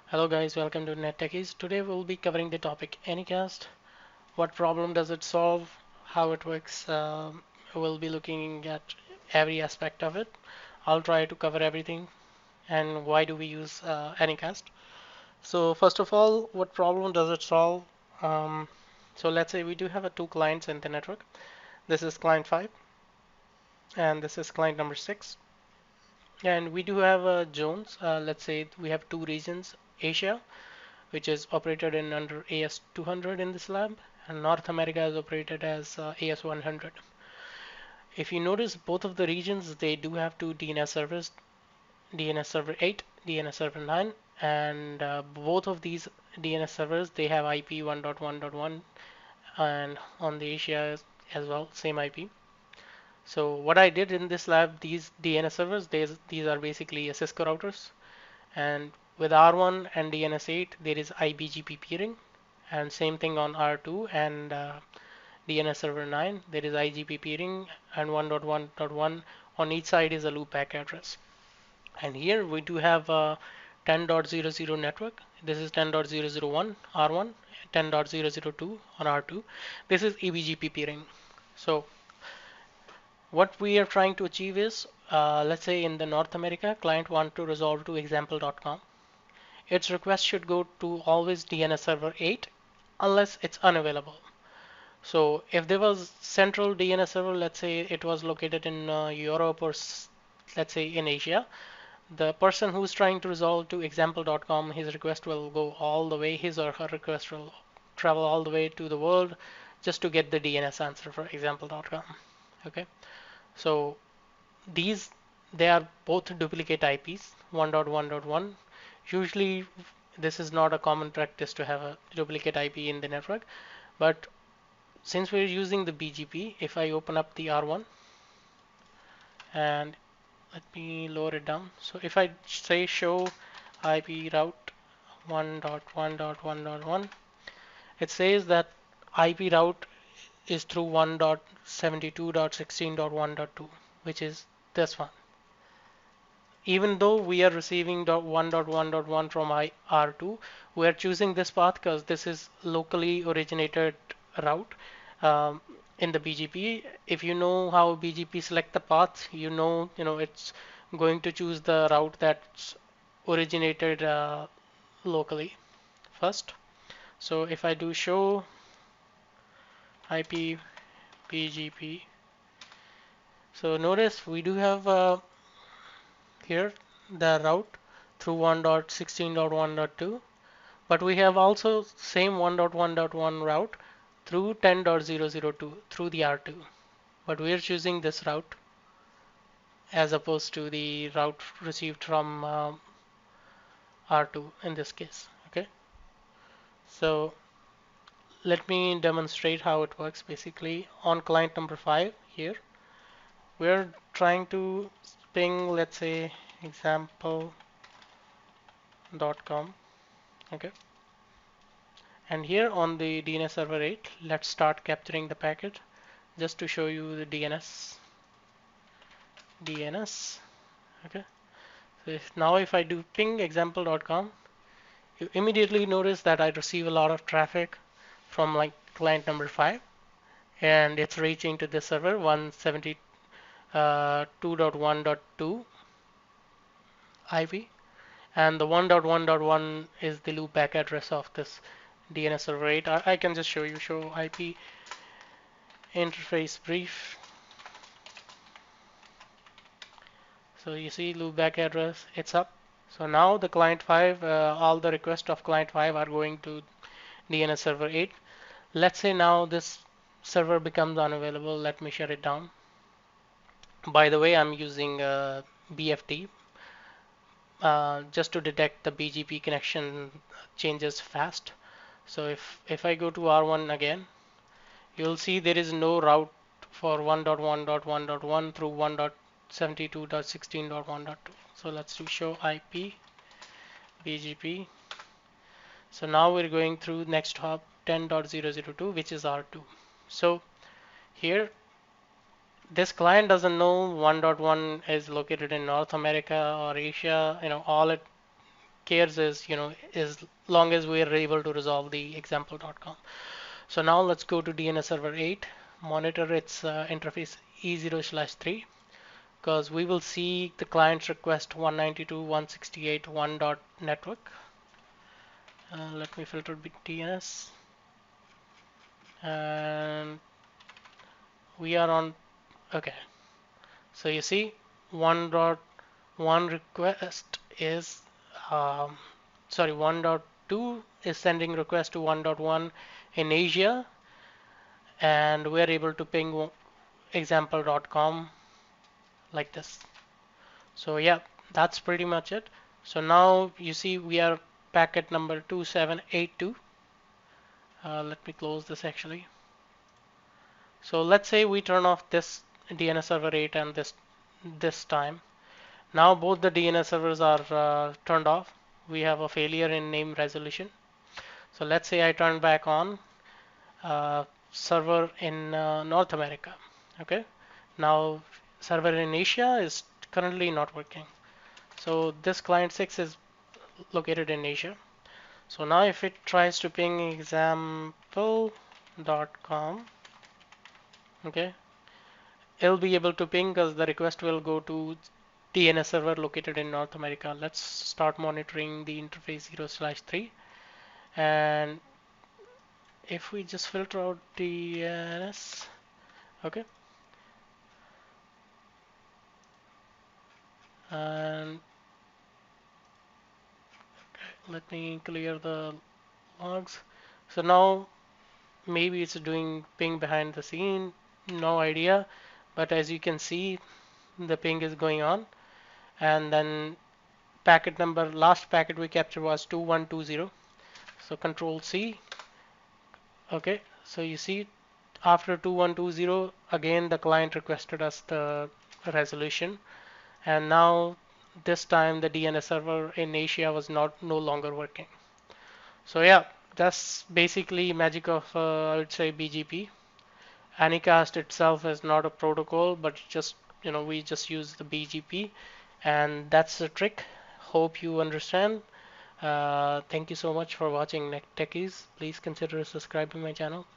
Hello guys, welcome to Net Techies. Today we'll be covering the topic Anycast. What problem does it solve? How it works? We'll be looking at every aspect of it. I'll try to cover everything and why do we use Anycast. So first of all, what problem does it solve? Um, so let's say we do have two clients in the network. This is client 5 and this is client number 6. And we do have zones. Let's say we have two regions, Asia, which is operated in under AS200 in this lab, and North America is operated as AS100. If you notice, both of the regions, they do have two DNS servers, DNS server 8, DNS server 9, and both of these DNS servers, they have IP 1.1.1, and on the Asia as well, same IP. So what I did in this lab, these DNS servers, these are basically Cisco routers. And with R1 and DNS8, there is IBGP peering, and same thing on R2 and DNS server 9, there is IGP peering, and 1.1.1 on each side is a loopback address. And here we do have a 10.00 network. This is 10.001 R1, 10.002 on R2. This is EBGP peering. So what we are trying to achieve is, let's say in the North America, client want to resolve to example.com. Its request should go to always DNS server 8 unless it's unavailable. So if there was central DNS server, let's say it was located in Europe or let's say in Asia, the person who's trying to resolve to example.com, his request will go all the way, his or her request will travel all the way to the world just to get the DNS answer for example.com. Okay, so these they are both duplicate IPs 1.1.1. Usually this is not a common practice to have a duplicate IP in the network, but since we're using the BGP, if I open up the R1 and let me lower it down. So if I say show IP route 1.1.1.1, it says that IP route is through 1.72.16.1.2, which is this one. Even though we are receiving 1.1.1 from R2, we are choosing this path because this is locally originated route in the BGP. If you know how BGP select the path, you know it's going to choose the route that's originated locally first. So if I do show IP BGP, so notice we do have here the route through 1.16.1.2, but we have also same 1.1.1 route through 10.002 through the R2, but we are choosing this route as opposed to the route received from R2 in this case. Okay, so let me demonstrate how it works. Basically on client number 5 here, we're trying to ping, let's say, example.com. Okay, and here on the DNS server 8, let's start capturing the packet just to show you the DNS. Okay, so if I do ping example.com, you immediately notice that I receive a lot of traffic from like client number 5, and it's reaching to the server 172.1.2 IP, and the 1.1.1 is the loopback address of this DNS server 8. I can just show IP interface brief. So you see loopback address, it's up. So now the client 5, all the requests of client 5 are going to DNS server 8. Let's say now this server becomes unavailable. Let me shut it down. By the way, I'm using BFT just to detect the BGP connection changes fast. So if I go to R1 again, you'll see there is no route for 1.1.1.1 through 1.72.16.1.2. So let's do show IP BGP. So now we're going through next hop 10.002, which is R2. So here this client doesn't know 1.1 is located in North America or Asia. You know, all it cares is, as long as we are able to resolve the example.com. So now let's go to DNS server 8, monitor its interface E0/3, because we will see the client's request 192.168.1.network. Let me filter DNS, and we are on. Okay, so you see 1.1 request is um, sorry, 1.2 is sending request to 1.1 in Asia, and we're able to ping example.com like this. So yeah, that's pretty much it. So now you see we are packet number 2782. Let me close this actually. So let's say we turn off this DNS server 8 and this time. Now both the DNS servers are turned off. We have a failure in name resolution. So let's say I turn back on server in North America. Okay. Now server in Asia is currently not working. So this client 6 is located in Asia. So now if it tries to ping example.com, okay, it'll be able to ping because the request will go to DNS server located in North America. Let's start monitoring the interface 0/3. And if we just filter out DNS, okay, and let me clear the logs. So now maybe it's doing ping behind the scene, no idea. But as you can see, the ping is going on. And then packet number, last packet we captured was 2120. So control C. Okay, so you see after 2120, again the client requested us the resolution. And now this time the DNS server in Asia was not no longer working. So yeah, that's basically magic of I would say BGP. Anycast itself is not a protocol, but just we just use the BGP, and that's the trick. Hope you understand. Thank you so much for watching Techies. Please consider subscribing my channel.